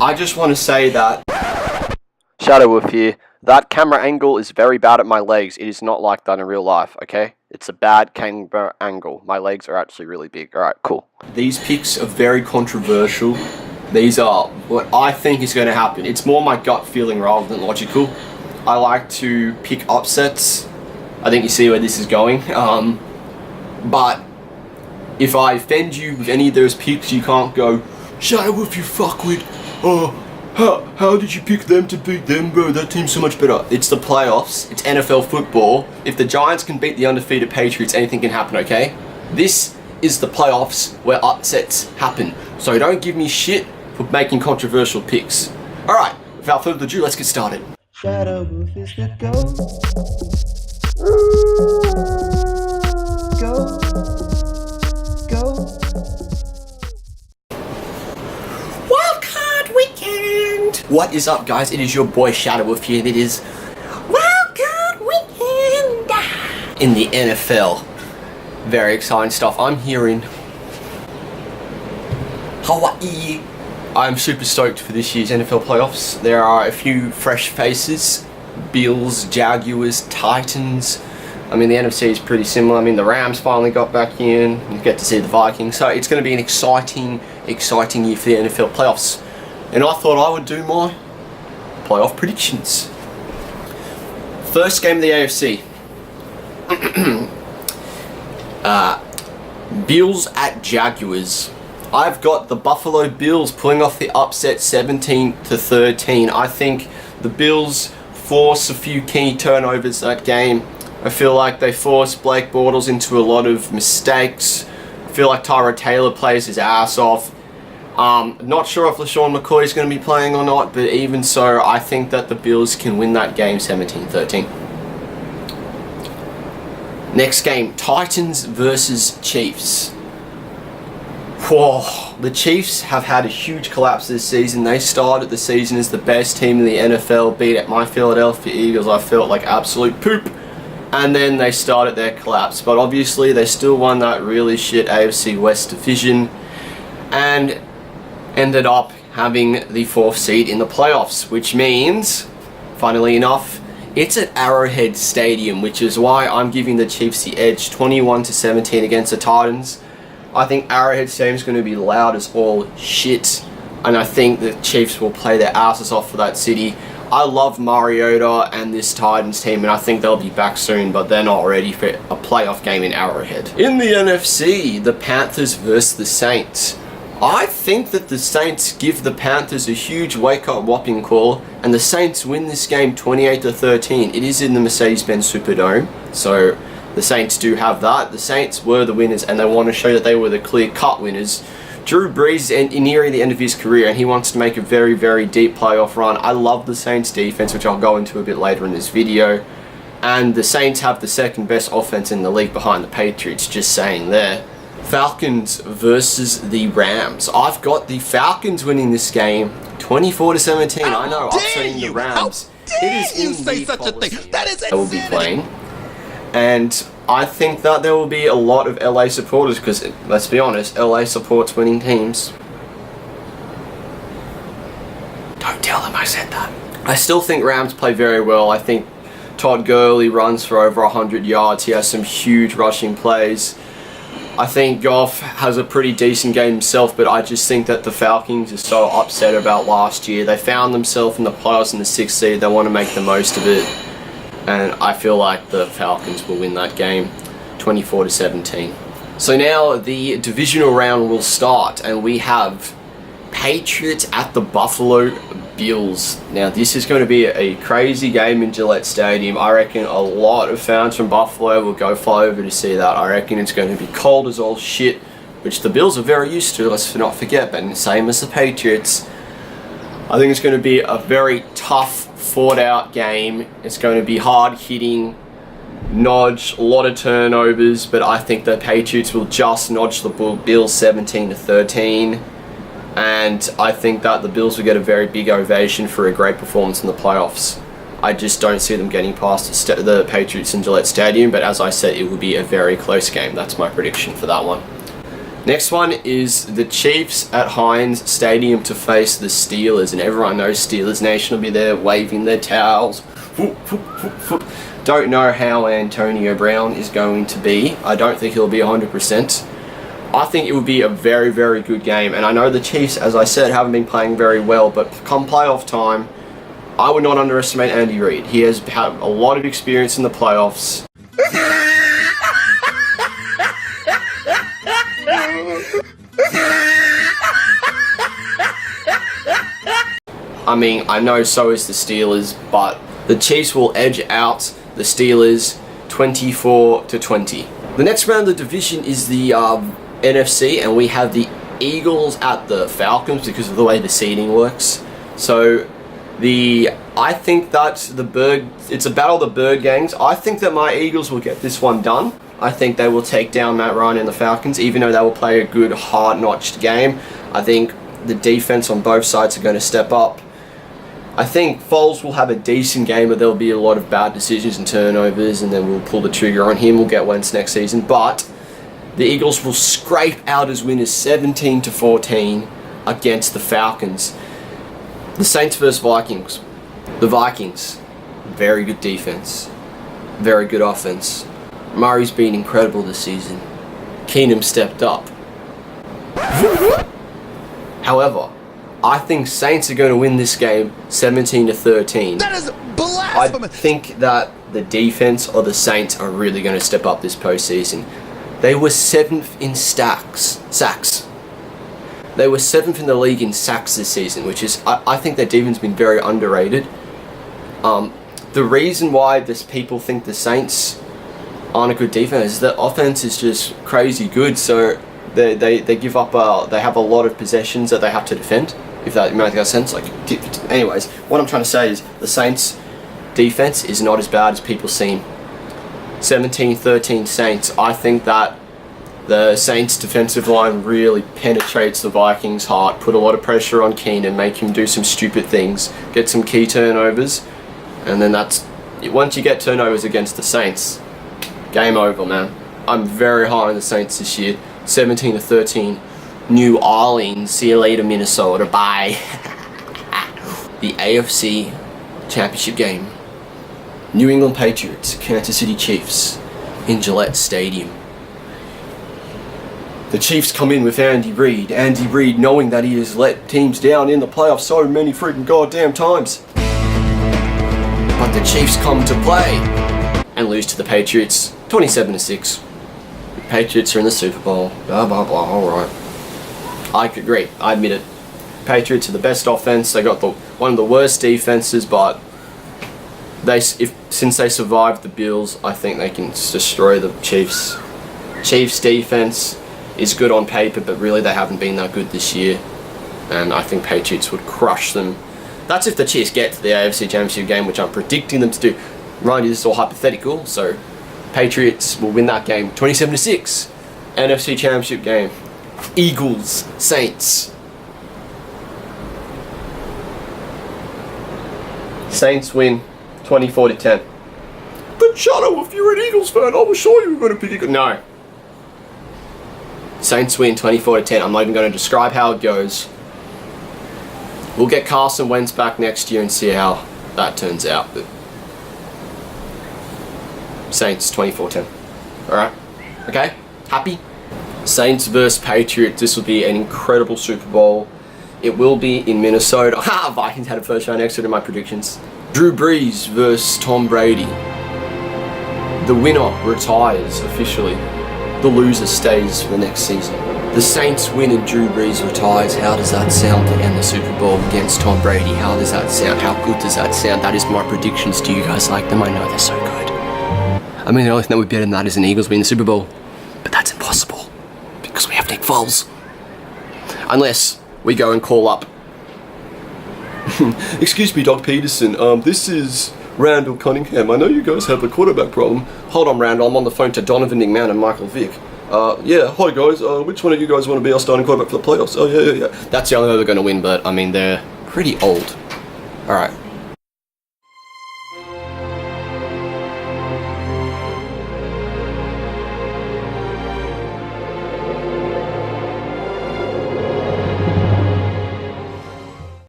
I just want to say that... Shadow Wolf here. That camera angle is very bad at my legs. It is not like that in real life, okay? It's a bad camera angle. My legs are actually really big. Alright, cool. These picks are very controversial. These are what I think is going to happen. It's more my gut feeling rather than logical. I like to pick upsets. I think you see where this is going. But if I offend you with any of those picks, you can't go, Shadow Wolf, you fuckwit. How did you pick them to beat them, bro? That team's so much better. It's the playoffs. It's NFL football. If the Giants can beat the undefeated Patriots, anything can happen, okay? This is the playoffs where upsets happen. So don't give me shit for making controversial picks. Alright, without further ado, let's get started. Shadow Wolf is the ghost. Go. Wildcard weekend! What is up, guys? It is your boy Shadow Wolf here, and it is Wildcard weekend in the NFL. Very exciting stuff. I'm here in Hawaii. I'm super stoked for this year's NFL playoffs. There are a few fresh faces. Bills, Jaguars, Titans. I mean, the NFC is pretty similar. I mean, the Rams finally got back in. You get to see the Vikings. So it's going to be an exciting year for the NFL playoffs. And I thought I would do my playoff predictions. First game of the AFC. Bills at Jaguars. I've got the Buffalo Bills pulling off the upset 17-13. I think the Bills force a few key turnovers that game. I feel like they force Blake Bortles into a lot of mistakes. I feel like Tyrod Taylor plays his ass off. Not sure if LaShawn McCoy is going to be playing or not, but even so, I think that the Bills can win that game 17-13. Next game, Titans versus Chiefs. Whoa, the Chiefs have had a huge collapse this season. They started the season as the best team in the NFL, beat at my Philadelphia Eagles. I felt like absolute poop. And then they started their collapse. But obviously, they still won that really shit AFC West division and ended up having the 4th seed in the playoffs, which means, funnily enough, it's at Arrowhead Stadium, which is why I'm giving the Chiefs the edge 21-17 against the Titans. I think Arrowhead Stadium is going to be loud as all shit, and I think the Chiefs will play their asses off for that city. I love Mariota and this Titans team, and I think they'll be back soon, but they're not ready for a playoff game in Arrowhead. In the NFC, the Panthers versus the Saints. I think that the Saints give the Panthers a huge wake-up whopping call, and the Saints win this game 28-13. It is in the Mercedes-Benz Superdome, so the Saints do have that. The Saints were the winners, and they want to show that they were the clear-cut winners. Drew Brees is nearing the end of his career, and he wants to make a very, very deep playoff run. I love the Saints' defense, which I'll go into a bit later in this video. And the Saints have the second best offense in the league behind the Patriots, just saying there. Falcons versus the Rams. I've got the Falcons winning this game 24-17. I know, upsetting the Rams. It is you say such a thing. That is will be playing. And I think that there will be a lot of LA supporters because, let's be honest, LA supports winning teams. Don't tell them I said that. I still think Rams play very well. I think Todd Gurley runs for over 100 yards. He has some huge rushing plays. I think Goff has a pretty decent game himself, but I just think that the Falcons are so upset about last year. They found themselves in the playoffs in the 6th seed. They want to make the most of it. And I feel like the Falcons will win that game 24-17. So now the divisional round will start, and we have Patriots at the Buffalo Bills. Now this is going to be a crazy game in Gillette Stadium. I reckon a lot of fans from Buffalo will go fly over to see that. I reckon it's going to be cold as all shit, which the Bills are very used to, let's not forget, but same as the Patriots. I think it's going to be a very tough, fought-out game. It's going to be hard-hitting, nudge, a lot of turnovers, but I think the Patriots will just nudge the Bills 17-13. And I think that the Bills will get a very big ovation for a great performance in the playoffs. I just don't see them getting past the Patriots in Gillette Stadium, but as I said, it will be a very close game. That's my prediction for that one. Next one is the Chiefs at Heinz Stadium to face the Steelers, and everyone knows Steelers Nation will be there waving their towels. Don't know how Antonio Brown is going to be. I don't think he'll be 100%. I think it will be a very, very good game, and I know the Chiefs, as I said, haven't been playing very well, but come playoff time, I would not underestimate Andy Reid. He has had a lot of experience in the playoffs. I mean, I know so is the Steelers, but the Chiefs will edge out the Steelers 24-20. The next round of the division is the NFC, and we have the Eagles at the Falcons because of the way the seeding works. So I think that it's a battle of the bird gangs. I think that my Eagles will get this one done. I think they will take down Matt Ryan and the Falcons, even though they will play a good, hard-notched game. I think the defense on both sides are going to step up. I think Foles will have a decent game, but there'll be a lot of bad decisions and turnovers, and then we'll pull the trigger on him. We'll get Wentz next season. But the Eagles will scrape out as winners 17-14 against the Falcons. The Saints versus Vikings. The Vikings, very good defense, very good offense. Murray's been incredible this season. Keenum stepped up. However, I think Saints are going to win this game 17-13. That is blasphemous! I think that the defense of the Saints are really going to step up this postseason. They were 7th in sacks. They were 7th in the league in sacks this season, which is, I think their defense has been very underrated. The reason why people think the Saints aren't a good defense is that offense is just crazy good, so they give up, they have a lot of possessions that they have to defend, if that makes sense. Anyways, what I'm trying to say is the Saints defense is not as bad as people seem. 17-13 Saints. I think that the Saints defensive line really penetrates the Vikings' heart, put a lot of pressure on Keenan, make him do some stupid things, get some key turnovers, and then once you get turnovers against the Saints, game over, man. I'm very high on the Saints this year. 17-13. New Orleans. See you later, Minnesota. Bye. The AFC Championship game. New England Patriots, Kansas City Chiefs in Gillette Stadium. The Chiefs come in with Andy Reid. Andy Reid knowing that he has let teams down in the playoffs so many freaking goddamn times. But the Chiefs come to play and lose to the Patriots 27-6. The Patriots are in the Super Bowl. Blah blah blah. Alright. I agree. I admit it. Patriots are the best offense. They got one of the worst defenses, but since they survived the Bills, I think they can destroy the Chiefs. Chiefs defense is good on paper, but really they haven't been that good this year, and I think Patriots would crush them. That's if the Chiefs get to the AFC Championship game, which I'm predicting them to do. Right, this is all hypothetical, so Patriots will win that game 27-6. NFC Championship game. Eagles, Saints. Saints win 24-10. But Shadow, if you're an Eagles fan, I was sure you were going to pick it. No. Saints win 24-10. I'm not even going to describe how it goes. We'll get Carson Wentz back next year and see how that turns out. But Saints 24-10. Alright? Okay? Happy? Saints versus Patriots. This will be an incredible Super Bowl. It will be in Minnesota. Ha! Vikings had a first round exit in my predictions. Drew Brees versus Tom Brady. The winner retires officially. The loser stays for the next season. The Saints win and Drew Brees retires. How does that sound to end the Super Bowl against Tom Brady? How does that sound? How good does that sound? That is my predictions. Do you guys like them? I know they're so good. I mean, the only thing that would be better than that is an Eagles win the Super Bowl. But that's impossible. Because we have Nick Foles. Unless we go and call up. Excuse me, Doc Peterson. This is Randall Cunningham. I know you guys have a quarterback problem. Hold on, Randall. I'm on the phone to Donovan McMahon and Michael Vick. Yeah, hi guys. Which one of you guys want to be our starting quarterback for the playoffs? Oh, yeah. That's the only way they're going to win, but I mean, they're pretty old. Alright.